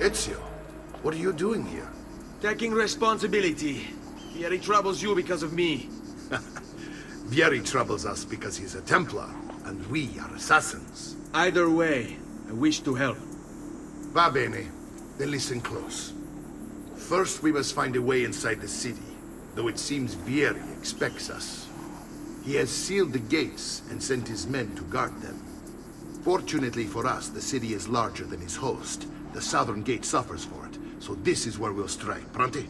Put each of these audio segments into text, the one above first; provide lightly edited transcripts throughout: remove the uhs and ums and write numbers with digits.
Ezio, what are you doing here? Taking responsibility. Vieri troubles you because of me. Vieri troubles us because he's a Templar, and we are assassins. Either way, I wish to help. Va bene. Then listen close. First, we must find a way inside the city, though it seems Vieri expects us. He has sealed the gates and sent his men to guard them. Fortunately for us, the city is larger than its host. The southern gate suffers for it, so this is where we'll strike. Pronti?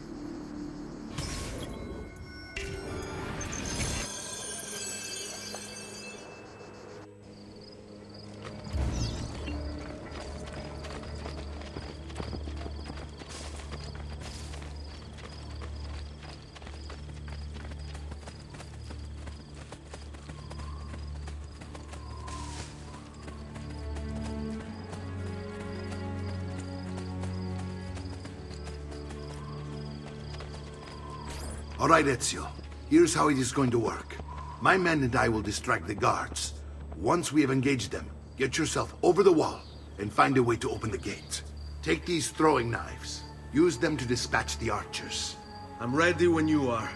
All right, Ezio. Here's how it is going to work. My men and I will distract the guards. Once we have engaged them, get yourself over the wall and find a way to open the gate. Take these throwing knives. Use them to dispatch the archers. I'm ready when you are.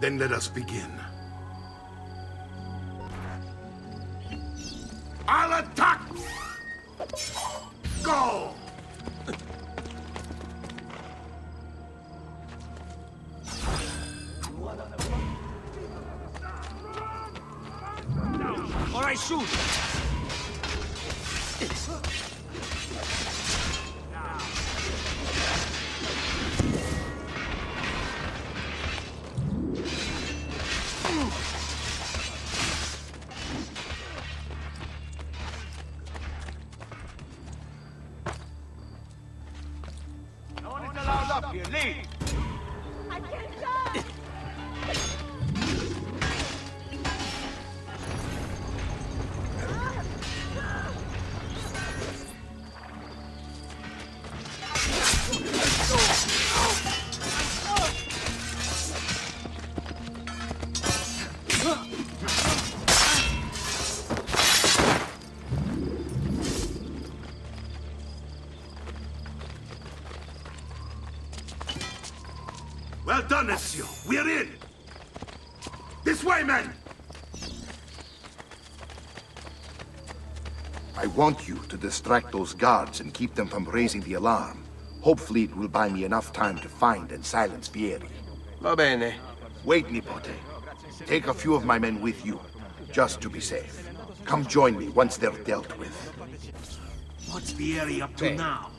Then let us begin. I'll attack! Go! Or I shoot! No one is allowed up here. Leave! I can't die! Well done, Ezio. We're in! This way, men! I want you to distract those guards and keep them from raising the alarm. Hopefully it will buy me enough time to find and silence Vieri. Va bene. Wait, Nipote. Take a few of my men with you, just to be safe. Come join me once they're dealt with. What's Vieri up to now?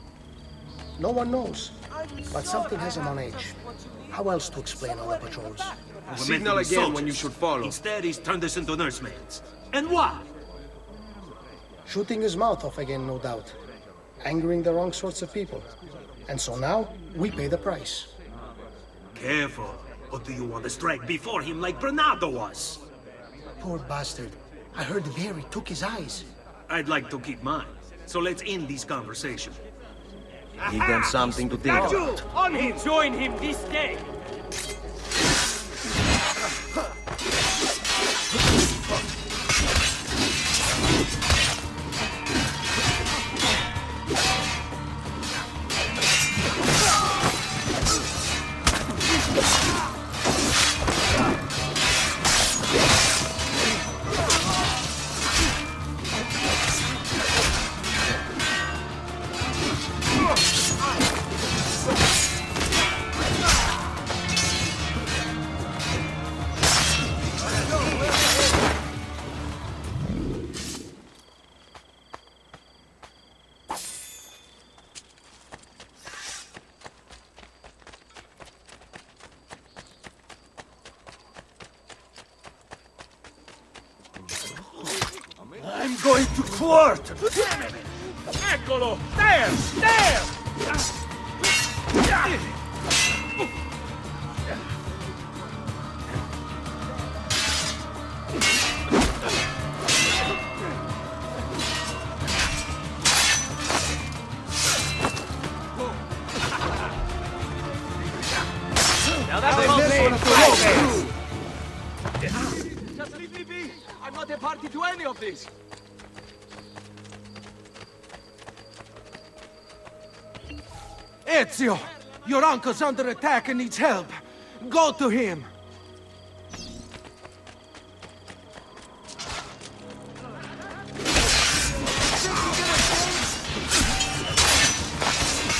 No one knows, but something has him on edge. How else to explain all the patrols? Signal again when you should follow. Instead, he's turned us into nursemaids. And why? Shooting his mouth off again, no doubt. Angering the wrong sorts of people. And so now, we pay the price. Careful. Or do you want to strike before him like Bernardo was? Poor bastard. I heard Vieri took his eyes. I'd like to keep mine. So let's end this conversation. Give them something to think about. On him! Join him this day! I'm going to court! Eccolo! There! There! Now that's one Just leave me be! I'm not a party to any of this! Ezio! Your uncle's under attack and needs help. Go to him!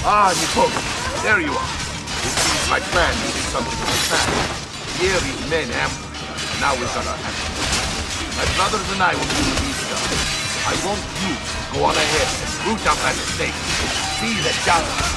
Ah, Niccolo, there you are. It seems my plan did something to the plan. Vieri's men ambushed. Now it's on our hands. My brothers and I will do these jobs. I want you to go on ahead and root out that snake. See the justice.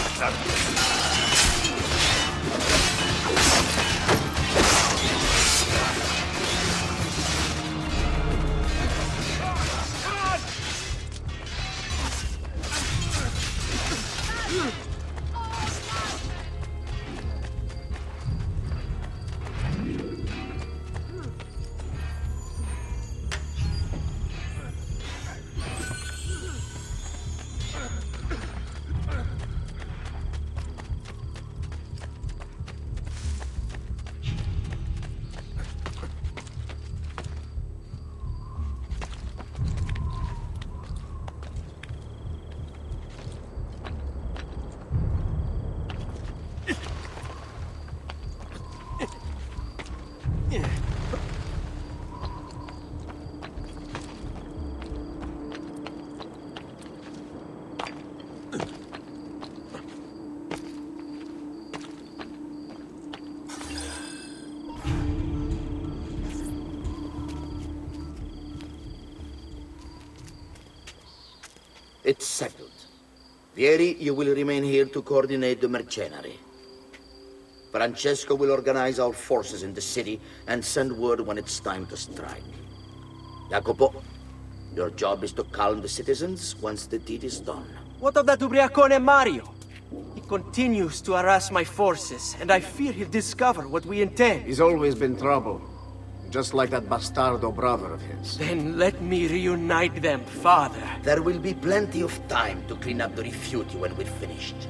It's settled. Vieri, you will remain here to coordinate the mercenary. Francesco will organize our forces in the city and send word when it's time to strike. Jacopo, your job is to calm the citizens once the deed is done. What of that ubriacone Mario? He continues to harass my forces, and I fear he'll discover what we intend. He's always been trouble. Just like that bastardo brother of his. Then let me reunite them, father. There will be plenty of time to clean up the rifiuti when we're finished.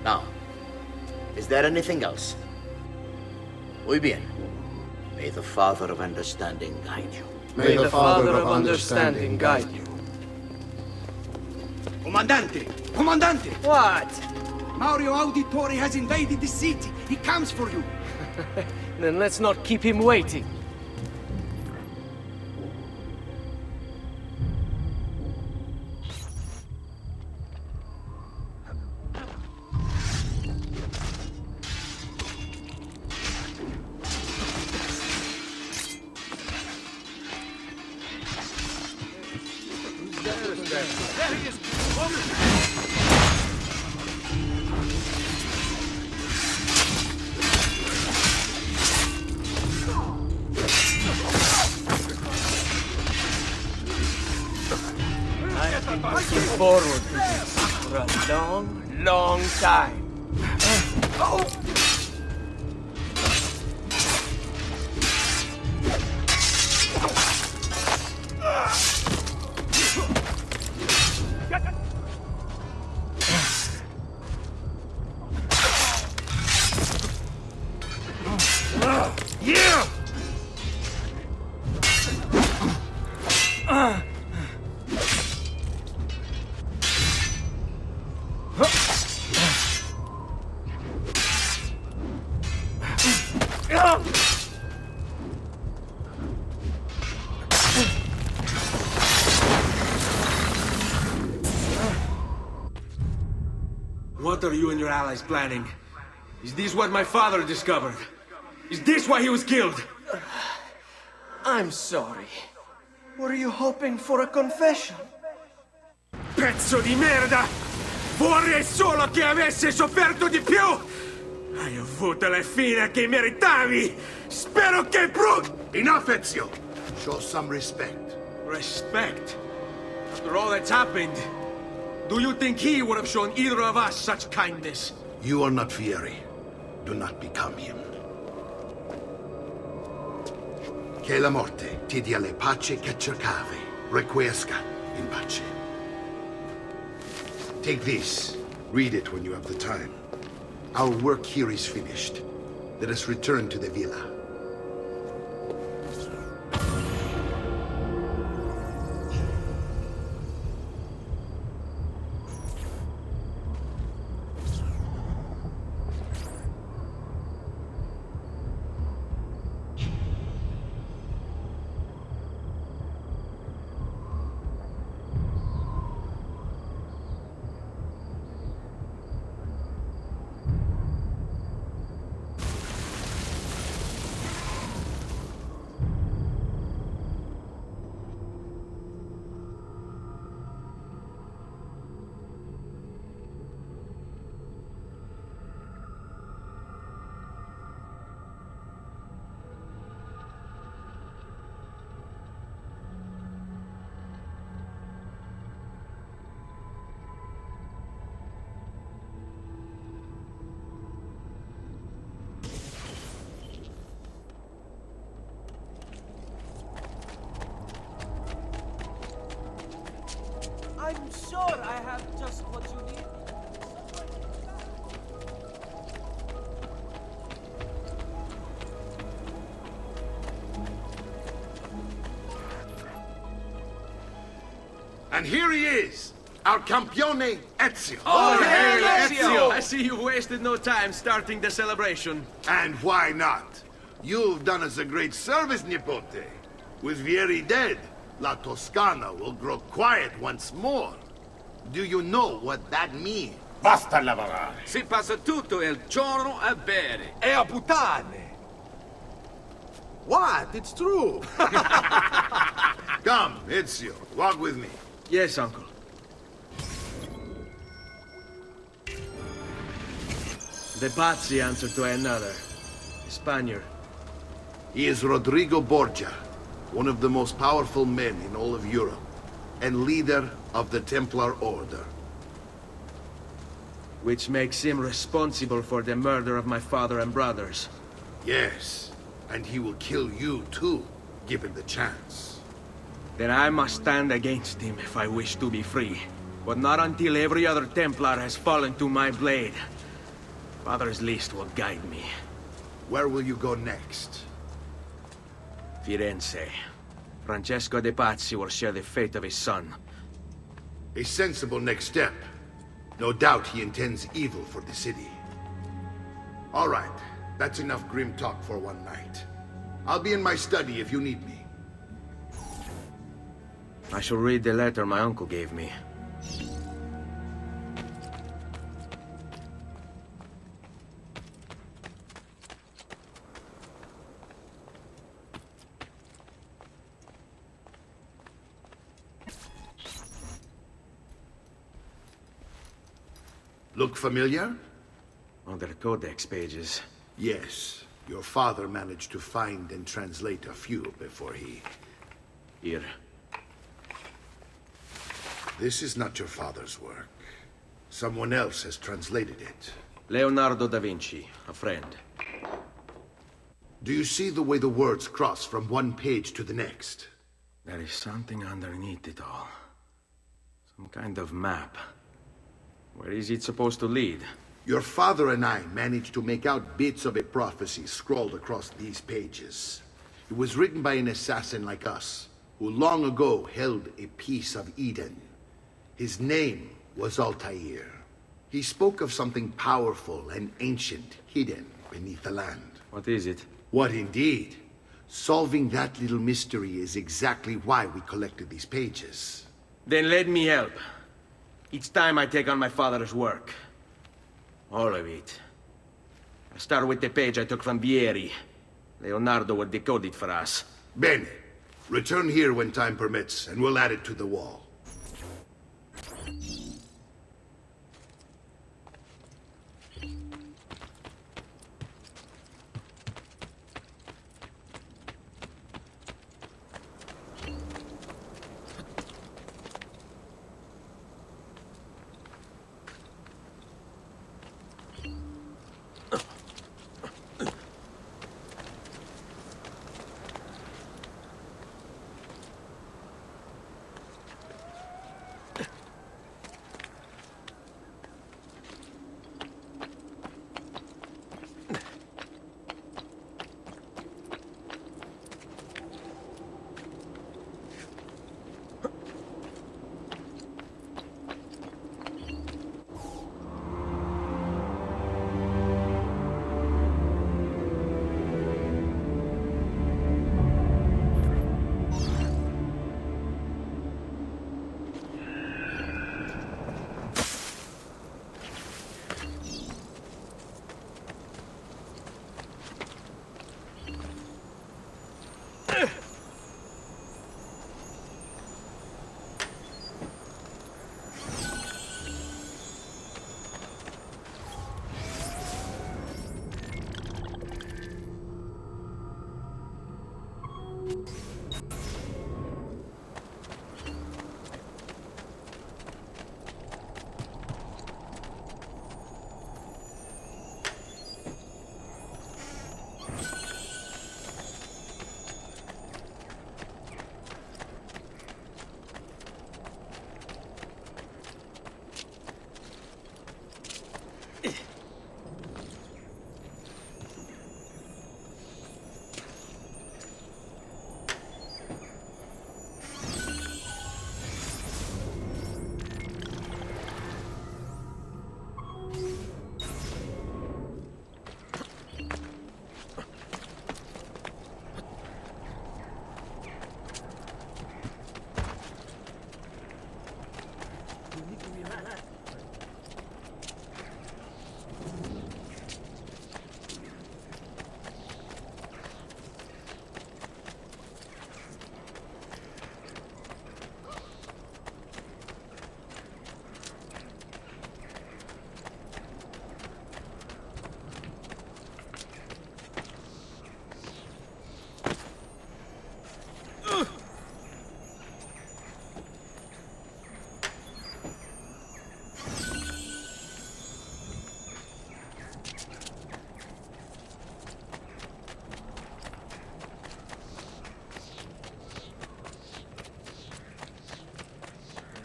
Now, is there anything else? Muy bien. May the Father of Understanding guide you. May the Father of Understanding guide you. Comandante! Comandante! What? Mario Auditore has invaded the city. He comes for you. Then let's not keep him waiting. Looking forward to this for a long, long time. Yeah! What are you and your allies planning? Is this what my father discovered? Is this why he was killed? I'm sorry. Were you hoping for a confession? Pezzo di merda! Vorrei solo che avesse sofferto di più! Hai avuto la fine che meritavi! Spero che Enough, Ezio! Show some respect. Respect? After all that's happened, do you think he would have shown either of us such kindness? You are not Vieri. Do not become him. Che la morte ti dia le pace che cercavi. Requiesca in pace. Take this. Read it when you have the time. Our work here is finished. Let us return to the villa. Just what you need. And here he is, our campione Ezio. Oh, hey, Ezio! I see you wasted no time starting the celebration. And why not? You've done us a great service, Nipote. With Vieri dead, La Toscana will grow quiet once more. Do you know what that means? Basta lavorare. Si passa tutto il giorno a bere. E a puttane! What? It's true! Come, Ezio, walk with me. Yes, uncle. The Pazzi answer to another. Spaniard. He is Rodrigo Borgia, one of the most powerful men in all of Europe, and leader of the Templar Order. Which makes him responsible for the murder of my father and brothers. Yes, and he will kill you too, given the chance. Then I must stand against him if I wish to be free. But not until every other Templar has fallen to my blade. Father's list will guide me. Where will you go next? Firenze. Francesco de Pazzi will share the fate of his son. A sensible next step. No doubt he intends evil for the city. All right, that's enough grim talk for one night. I'll be in my study if you need me. I shall read the letter my uncle gave me. Look familiar? On their codex pages. Yes. Your father managed to find and translate a few before he... Here. This is not your father's work. Someone else has translated it. Leonardo da Vinci, a friend. Do you see the way the words cross from one page to the next? There is something underneath it all. Some kind of map. Where is it supposed to lead? Your father and I managed to make out bits of a prophecy scrawled across these pages. It was written by an assassin like us, who long ago held a piece of Eden. His name was Altair. He spoke of something powerful and ancient hidden beneath the land. What is it? What indeed? Solving that little mystery is exactly why we collected these pages. Then let me help. Each time I take on my father's work. All of it. I start with the page I took from Vieri. Leonardo will decode it for us. Bene. Return here when time permits, and we'll add it to the wall.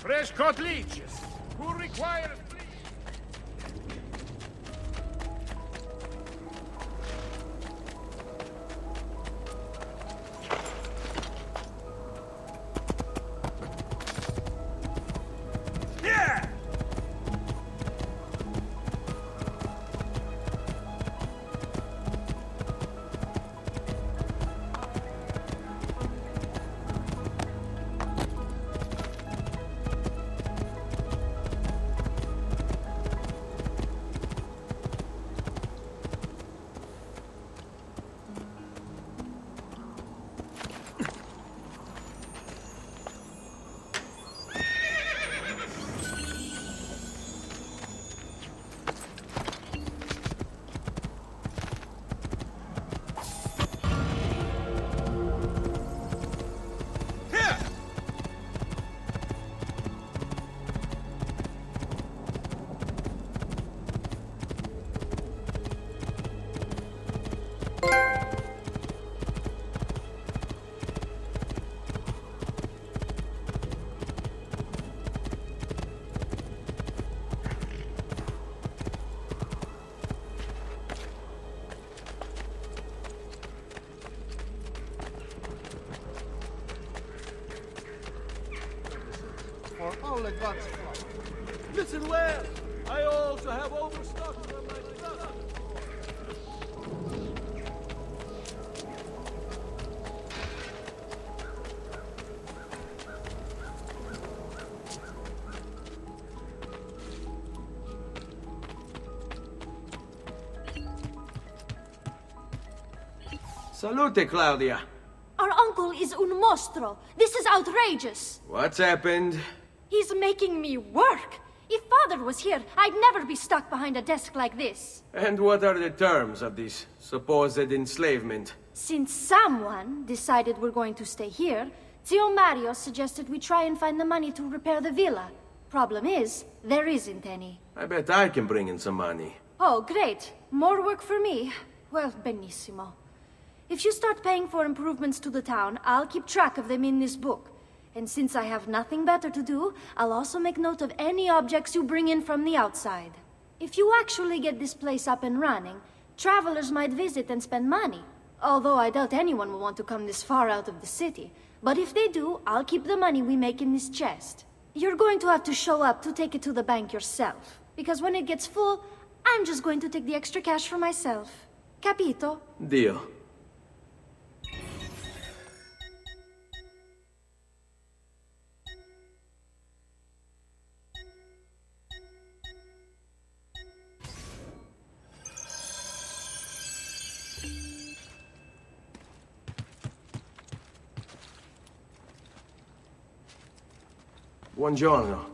Fresh caught leeches. Who requires... For all advance. Listen well. I also have overstock from my brother. Salute, Claudia. Our uncle is un mostro. This is outrageous. What's happened? He's making me work. If father was here, I'd never be stuck behind a desk like this. And what are the terms of this supposed enslavement? Since someone decided we're going to stay here, Zio Mario suggested we try and find the money to repair the villa. Problem is, there isn't any. I bet I can bring in some money. Oh, great. More work for me. Well, benissimo. If you start paying for improvements to the town, I'll keep track of them in this book. And since I have nothing better to do, I'll also make note of any objects you bring in from the outside. If you actually get this place up and running, travelers might visit and spend money. Although I doubt anyone will want to come this far out of the city. But if they do, I'll keep the money we make in this chest. You're going to have to show up to take it to the bank yourself. Because when it gets full, I'm just going to take the extra cash for myself. Capito? Deal. Buongiorno.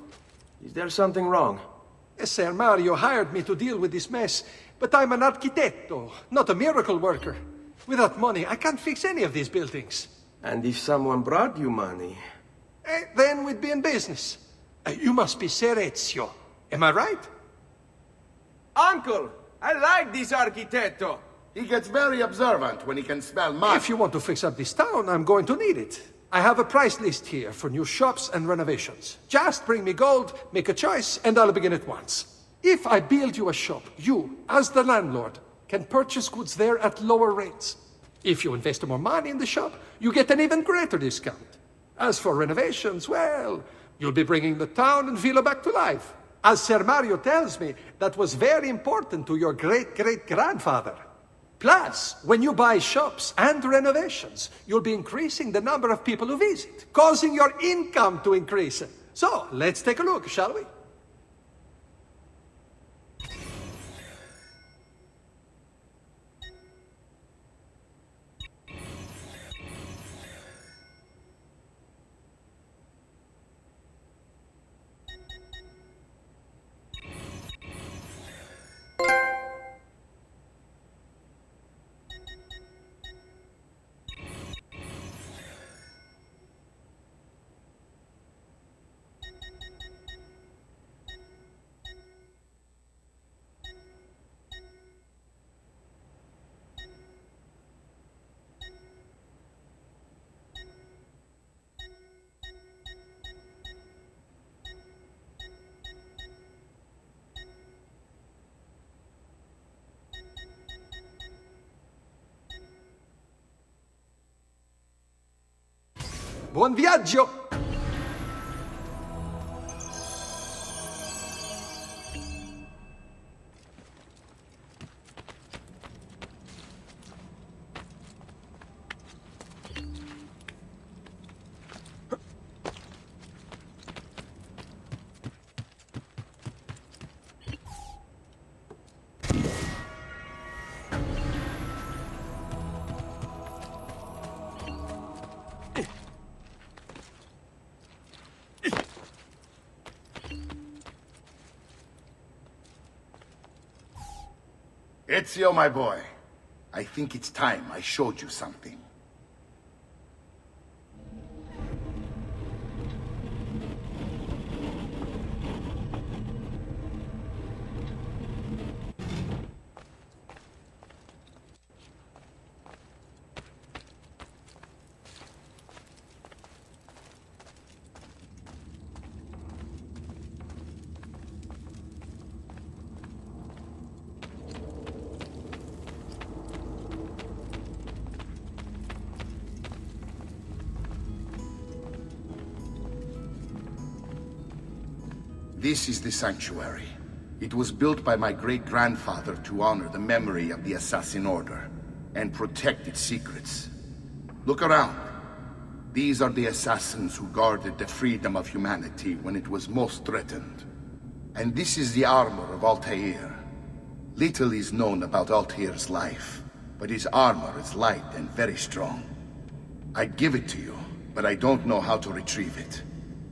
Is there something wrong? Ser Mario hired me to deal with this mess, but I'm an architetto, not a miracle worker. Without money, I can't fix any of these buildings. And if someone brought you money? Then we'd be in business. You must be Ser Ezio. Am I right? Uncle! I like this architetto! He gets very observant when he can smell mud. If you want to fix up this town, I'm going to need it. I have a price list here for new shops and renovations. Just bring me gold, make a choice, and I'll begin at once. If I build you a shop, you, as the landlord, can purchase goods there at lower rates. If you invest more money in the shop, you get an even greater discount. As for renovations, well, you'll be bringing the town and villa back to life. As Ser Mario tells me, that was very important to your great-great-grandfather. Plus, when you buy shops and renovations, you'll be increasing the number of people who visit, causing your income to increase. So, let's take a look, shall we? Buon viaggio! Ezio, my boy, I think it's time I showed you something. This is the sanctuary. It was built by my great-grandfather to honor the memory of the Assassin Order and protect its secrets. Look around. These are the assassins who guarded the freedom of humanity when it was most threatened. And this is the armor of Altair. Little is known about Altair's life, but his armor is light and very strong. I'd give it to you, but I don't know how to retrieve it.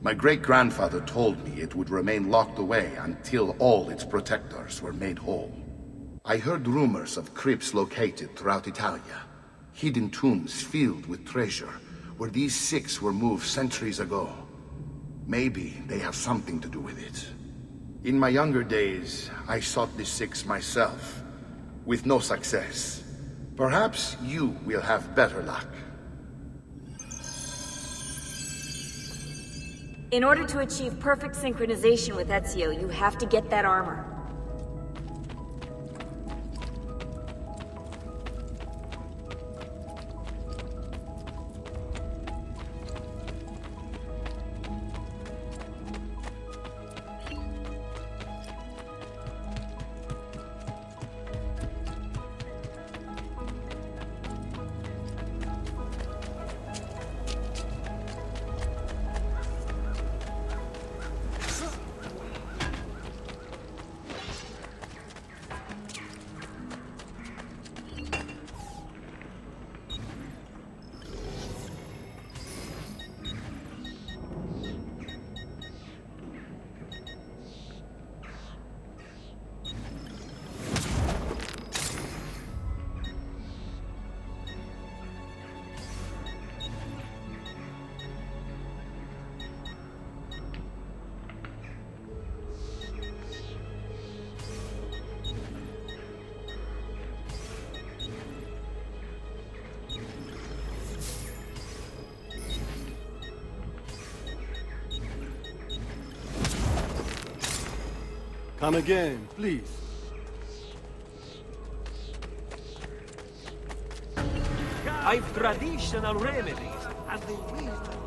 My great-grandfather told me it would remain locked away until all its protectors were made whole. I heard rumors of crypts located throughout Italia, hidden tombs filled with treasure, where these six were moved centuries ago. Maybe they have something to do with it. In my younger days, I sought the six myself, with no success. Perhaps you will have better luck. In order to achieve perfect synchronization with Ezio, you have to get that armor. Come again, please. I've traditional remedies, and they will